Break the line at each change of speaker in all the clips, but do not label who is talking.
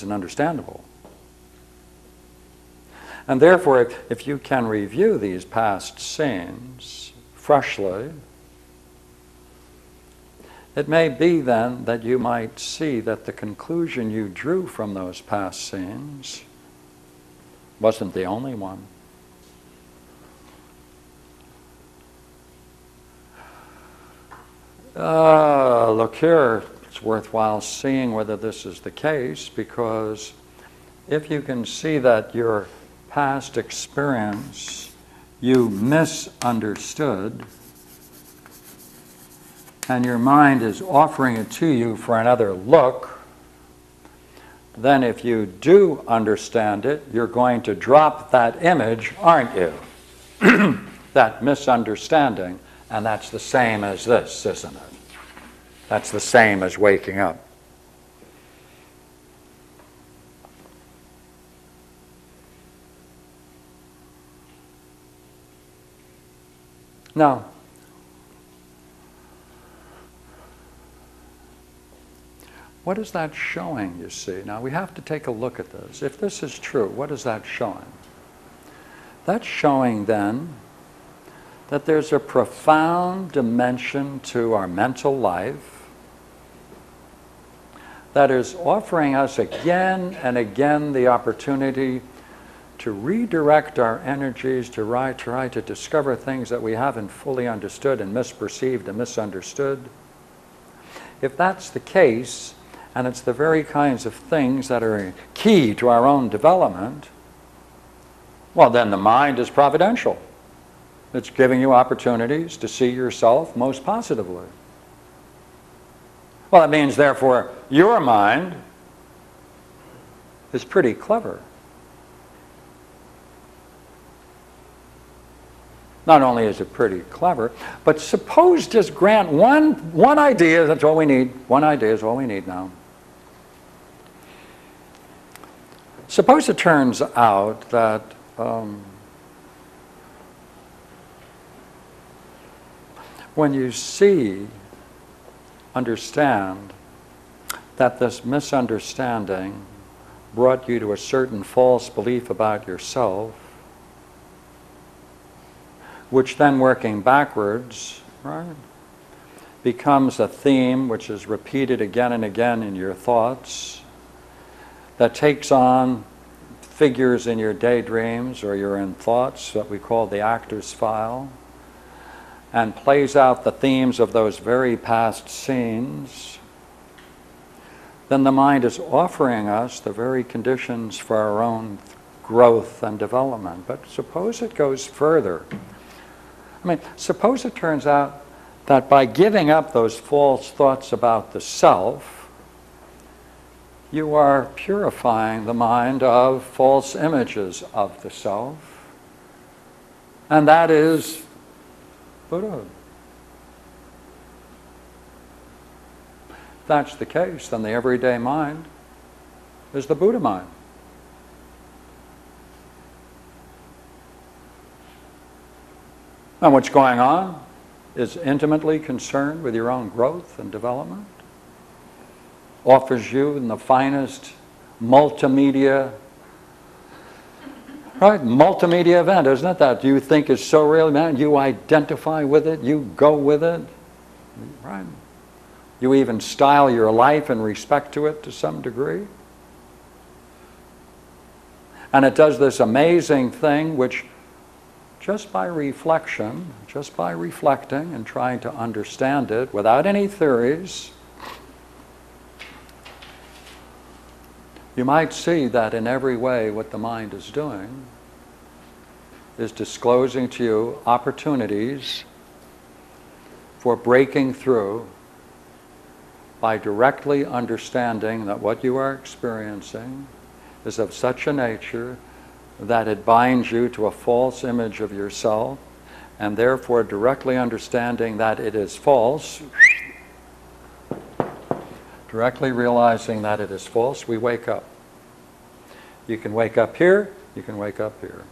and understandable. And therefore, if you can review these past scenes freshly, it may be then that you might see that the conclusion you drew from those past scenes wasn't the only one. Look here, it's worthwhile seeing whether this is the case, because if you can see that your past experience you misunderstood, and your mind is offering it to you for another look, then if you do understand it, you're going to drop that image, aren't you? That misunderstanding, and that's the same as this, isn't it? That's the same as waking up. Now, what is that showing, you see? Now, we have to take a look at this. If this is true, what is that showing? That's showing, then, that there's a profound dimension to our mental life that is offering us again and again the opportunity to redirect our energies, to try to discover things that we haven't fully understood and misperceived and misunderstood. If that's the case, and it's the very kinds of things that are key to our own development, well, then the mind is providential. It's giving you opportunities to see yourself most positively. Well, it means, therefore, your mind is pretty clever. Not only is it pretty clever, but suppose just grant one idea, that's all we need. One idea is all we need now. Suppose it turns out that when you understand that this misunderstanding brought you to a certain false belief about yourself, which then, working backwards, right, becomes a theme which is repeated again and again in your thoughts, that takes on figures in your daydreams or your in thoughts that we call the actor's file, and plays out the themes of those very past scenes, then the mind is offering us the very conditions for our own growth and development. But suppose it goes further. I mean, suppose it turns out that by giving up those false thoughts about the self, you are purifying the mind of false images of the self, and that is Buddhahood. If that's the case, then the everyday mind is the Buddha mind. And what's going on is intimately concerned with your own growth and development, offers you in the finest multimedia event, isn't it? That you think is so real, man. You identify with it, you go with it, right? You even style your life in respect to it to some degree. And it does this amazing thing which, just by reflection, just by reflecting and trying to understand it without any theories, you might see that in every way what the mind is doing is disclosing to you opportunities for breaking through by directly understanding that what you are experiencing is of such a nature that it binds you to a false image of yourself, and therefore directly understanding that it is false, directly realizing that it is false, we wake up. You can wake up here, you can wake up here.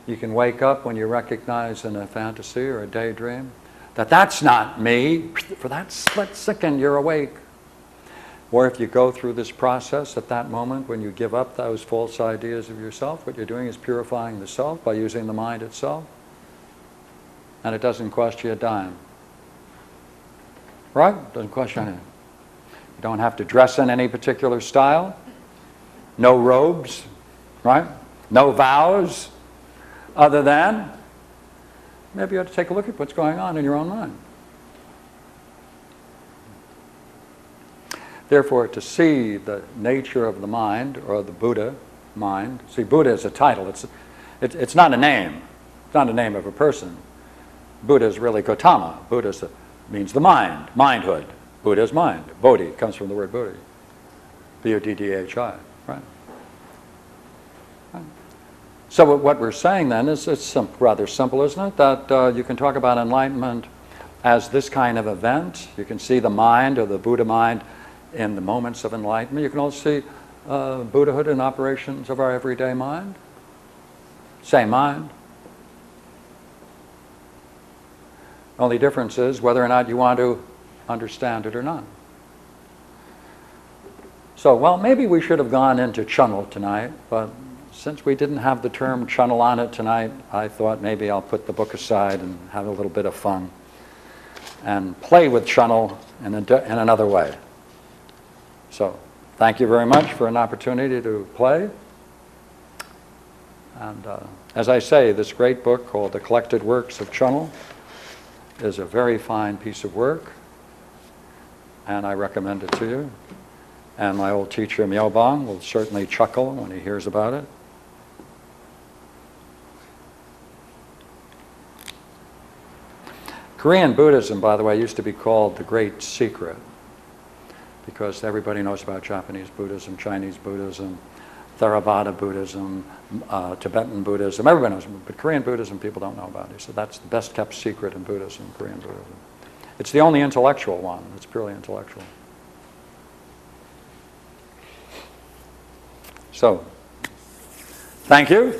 You can wake up when you recognize in a fantasy or a daydream that that's not me. For that split second you're awake. Or if you go through this process at that moment when you give up those false ideas of yourself, what you're doing is purifying the self by using the mind itself. And it doesn't cost you a dime. Right? It doesn't cost you anything. You don't have to dress in any particular style. No robes, right? No vows, other than maybe you have to take a look at what's going on in your own mind. Therefore, to see the nature of the mind, or the Buddha mind, see, Buddha is a title. It's not a name. It's not a name of a person. Buddha is really Gautama. Buddha means the mind, mindhood. Buddha is mind. Bodhi comes from the word Bodhi. B-O-D-D-H-I, right? So what we're saying then is, it's rather simple, isn't it? That you can talk about enlightenment as this kind of event. You can see the mind, or the Buddha mind, in the moments of enlightenment. You can also see Buddhahood in operations of our everyday mind. Same mind. Only difference is whether or not you want to understand it or not. So, well, maybe we should have gone into channel tonight, but since we didn't have the term channel on it tonight, I thought maybe I'll put the book aside and have a little bit of fun and play with channel in another way. So, thank you very much for an opportunity to play. And as I say, this great book called The Collected Works of Channel is a very fine piece of work, and I recommend it to you. And my old teacher, Miaobang, will certainly chuckle when he hears about it. Korean Buddhism, by the way, used to be called the Great Secret, because everybody knows about Japanese Buddhism, Chinese Buddhism, Theravada Buddhism, Tibetan Buddhism. Everybody knows, but Korean Buddhism people don't know about it. So that's the best kept secret in Buddhism, Korean Buddhism. It's the only intellectual one. It's purely intellectual. So, thank you.